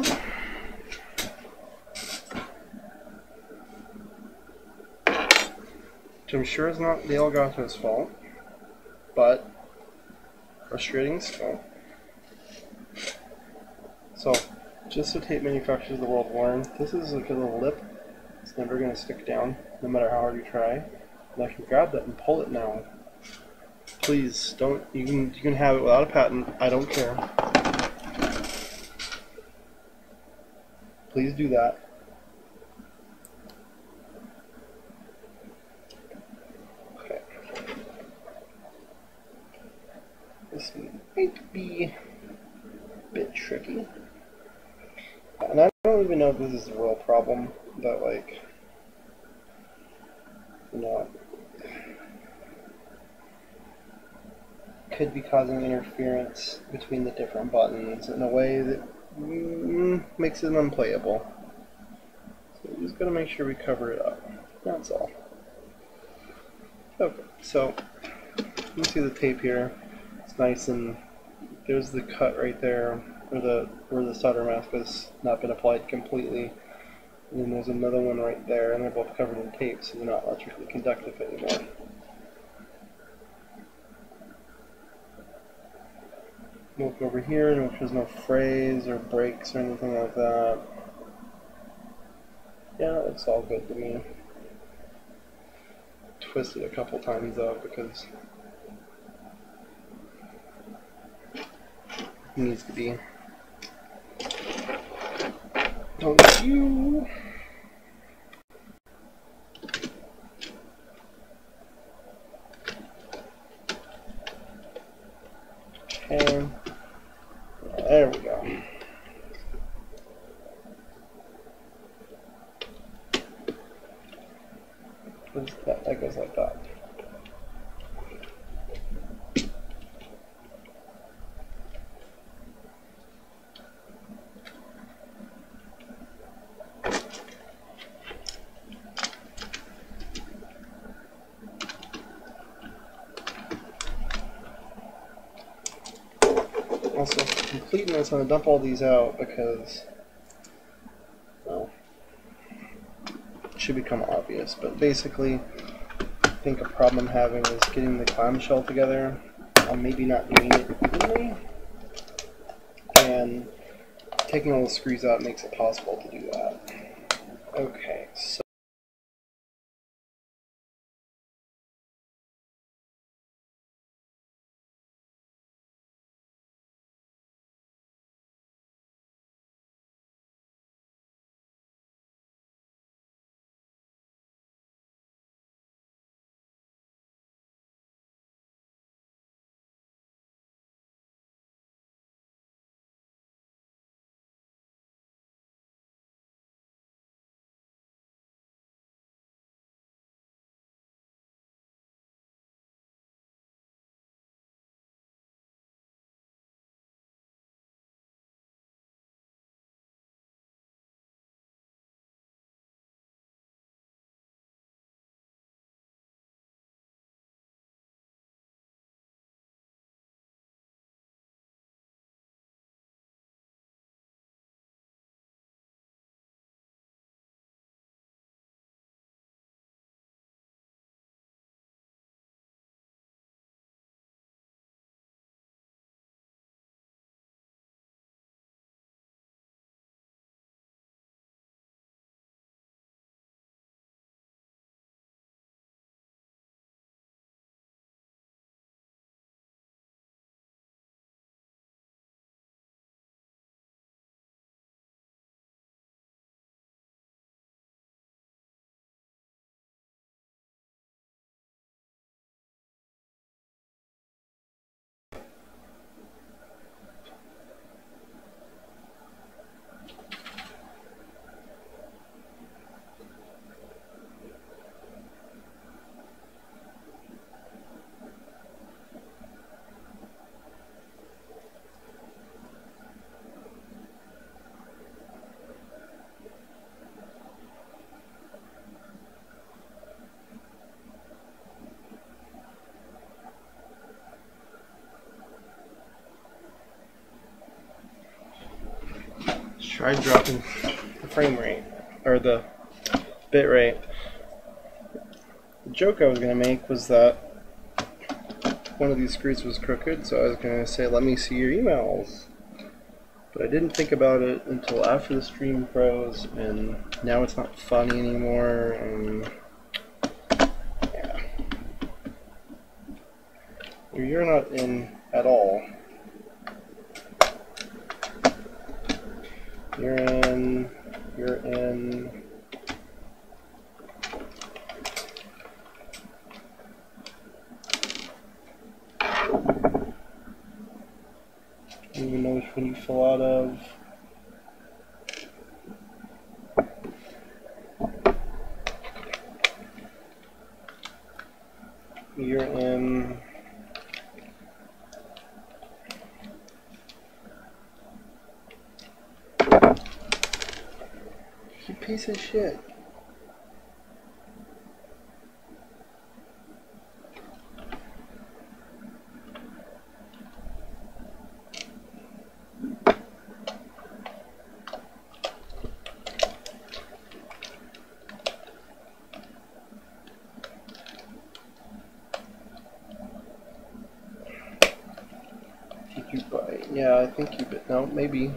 Which I'm sure is not the Elgato's fault, but frustrating still. So, just so tape manufacturers of the world learn, this is like a little lip. It's never going to stick down, no matter how hard you try. And I can grab that and pull it now. Please, don't, you can have it without a patent, I don't care. Please do that. Okay. This might be a bit tricky. And I don't even know if this is a real problem, but like, you know, could be causing interference between the different buttons in a way that makes it unplayable. So we're just going to make sure we cover it up. That's all. Okay, so you can see the tape here. It's nice, and there's the cut right there where the solder mask has not been applied completely. And then there's another one right there, and they're both covered in tape, so they're not electrically conductive anymore. Look over here, and there's no frays or breaks or anything like that. Yeah, it looks all good to me. Twist it a couple times though, because it needs to be. Don't you? Okay. There we go. That goes like that. Also, for completeness, I'm going to dump all these out because, well, it should become obvious. But basically, I think a problem I'm having is getting the clamshell together. I'm maybe not doing it evenly, and taking all the screws out makes it possible to do that. Okay, so tried dropping the frame rate, or the bit rate. The joke I was going to make was that one of these screws was crooked, so I was going to say, let me see your emails. But I didn't think about it until after the stream froze, and now it's not funny anymore, and yeah. You're not in at all. You're in. I don't even know which one you fell out of. You're in. You piece of shit. Did you buy? Yeah, I think you bit. No, maybe.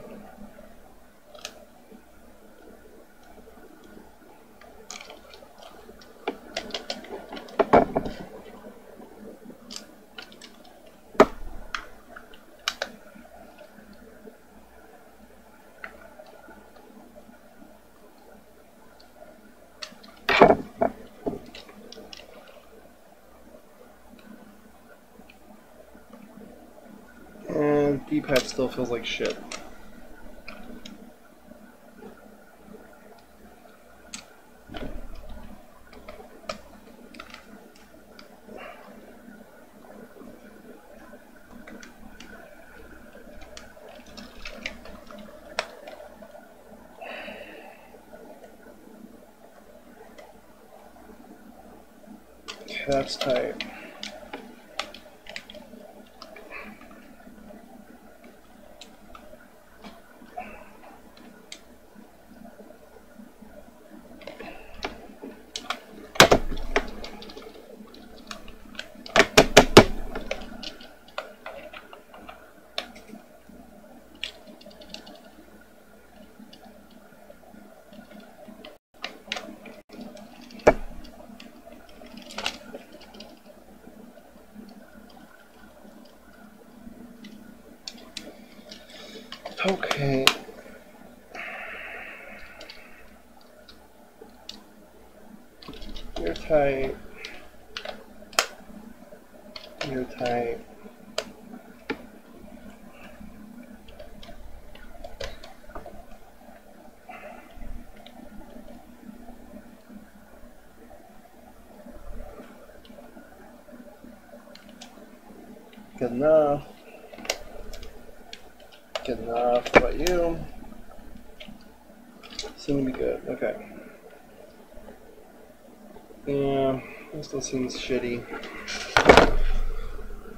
And D-pad still feels like shit. That's tight. Okay. You're tight. You're tight. Good enough. Good enough. How about you? Seem to be good. Okay. Yeah, this still seems shitty.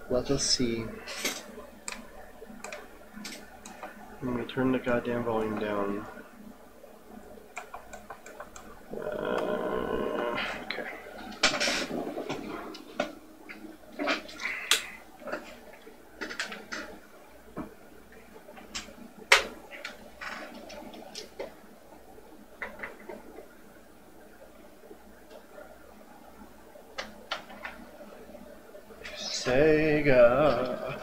Let us see. Let me turn the goddamn volume down. Okay. Sega.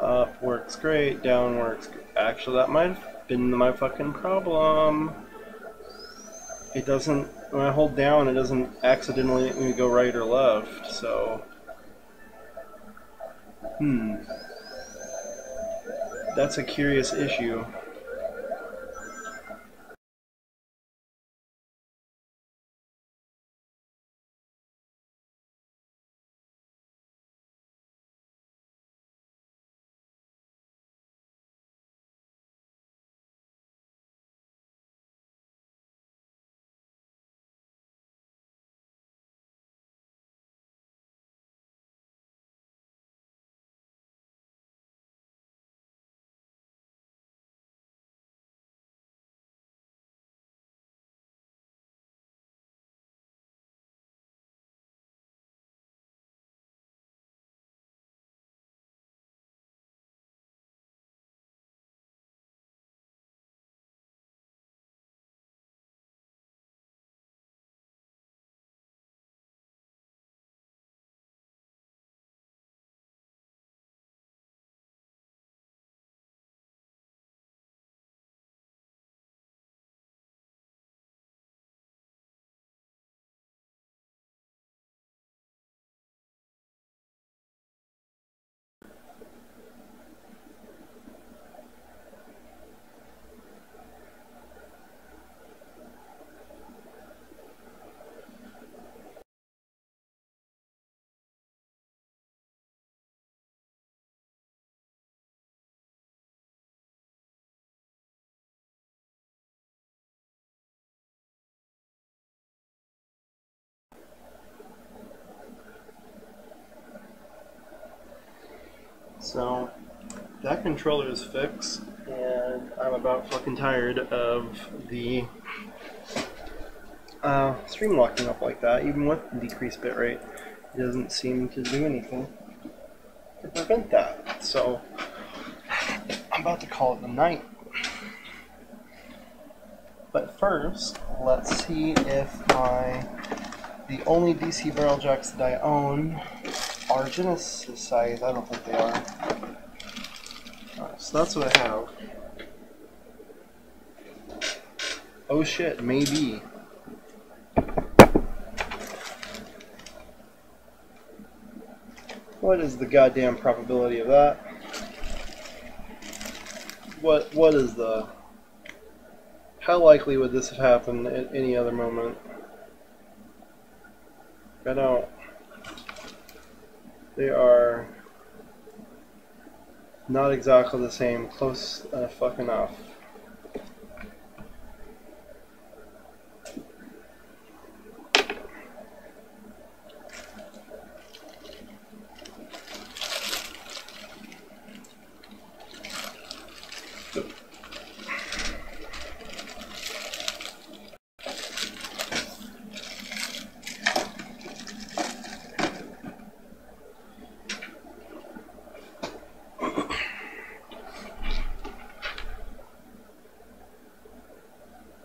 Up works great, down works. Actually, that might have been my fucking problem. It doesn't, when I hold down, it doesn't accidentally make me go right or left, so. That's a curious issue. So that controller is fixed, and I'm about fucking tired of the stream locking up like that. Even with decreased bitrate, it doesn't seem to do anything to prevent that. So I'm about to call it a night. But first, let's see if the only DC barrel jacks that I own are Genesis size. I don't think they are. So that's what I have. Oh shit, maybe. What is the goddamn probability of that? What is the... How likely would this have happened at any other moment? I don't... They are not exactly the same. Close fuck enough.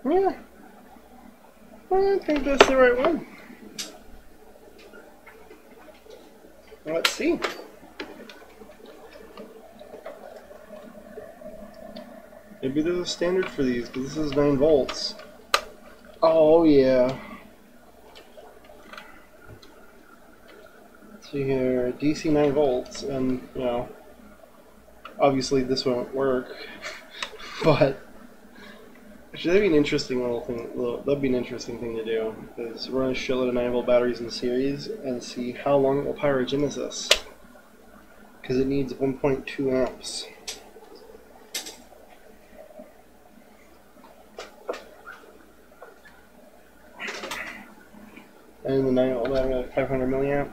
Yeah, I think that's the right one. Let's see. Maybe there's a standard for these, but this is 9 volts. Oh yeah. Let's see here, DC 9 volts, and you know, obviously this won't work, but actually, that'd be an interesting little thing. That'd be an interesting thing to do. Is run a shitload of 9-volt batteries in series and see how long it will pyrogenesis. Because it needs 1.2 amps. And the 9-volt battery at 500 milliamp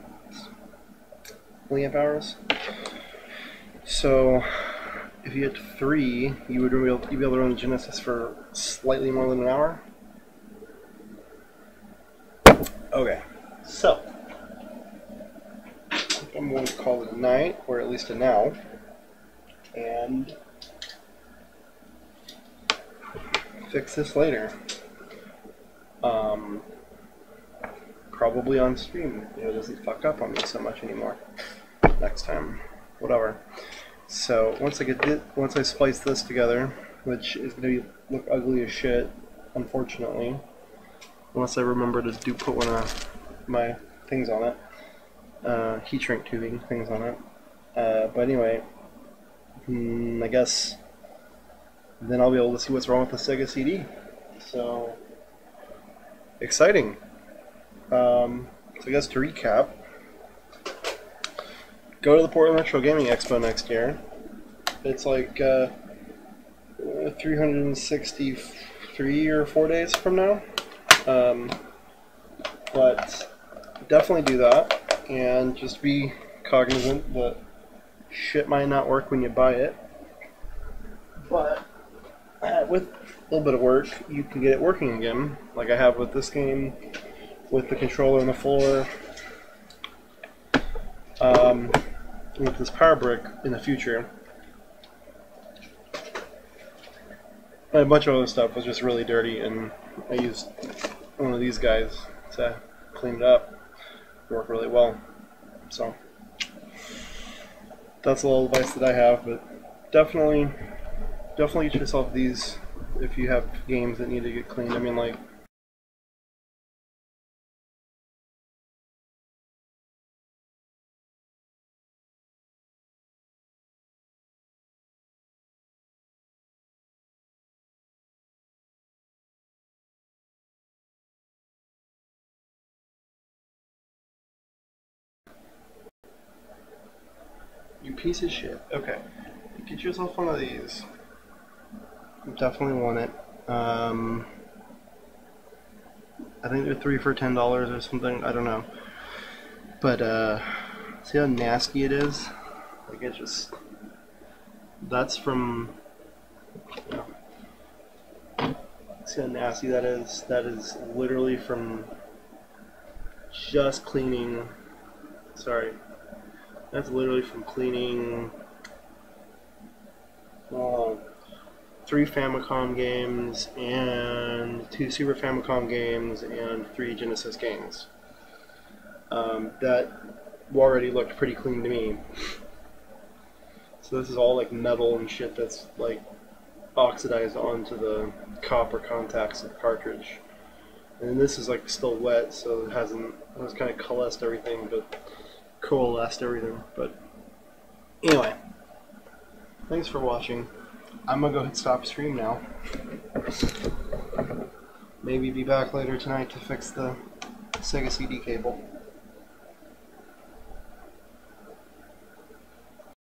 hours. So if you had 3, you would be able to run the Genesis for slightly more than an hour. Okay, so I'm going to call it a night, or at least a now, and fix this later. Probably on stream. It doesn't fuck up on me so much anymore. Next time, whatever. So once I splice this together, which is going to look ugly as shit, unfortunately, unless I remember to put one of my things on it, heat shrink tubing things on it. But anyway, I guess then I'll be able to see what's wrong with the Sega CD. So exciting. So I guess to recap, go to the Portland Retro Gaming Expo next year. It's like 363 or 4 days from now. But definitely do that, and just be cognizant that shit might not work when you buy it. But with a little bit of work, you can get it working again, like I have with this game, with the controller on the floor, with this power brick in the future. And a bunch of other stuff was just really dirty, and I used one of these guys to clean it up. It worked really well. So that's a little advice that I have, but definitely get yourself these if you have games that need to get cleaned. I mean, like, you piece of shit. Okay, get yourself one of these. You definitely want it. I think they're 3 for $10 or something. I don't know. But see how nasty it is? Like it just. That's from. You know, see how nasty that is? That is literally from just cleaning. Sorry. That's literally from cleaning 3 Famicom games and 2 Super Famicom games and 3 Genesis games. That already looked pretty clean to me. So this is all like metal and shit that's like oxidized onto the copper contacts of the cartridge. And this is like still wet, so it was kind of coalesced everything, but anyway, thanks for watching. I'm gonna go hit stop stream now. Maybe be back later tonight to fix the Sega CD cable.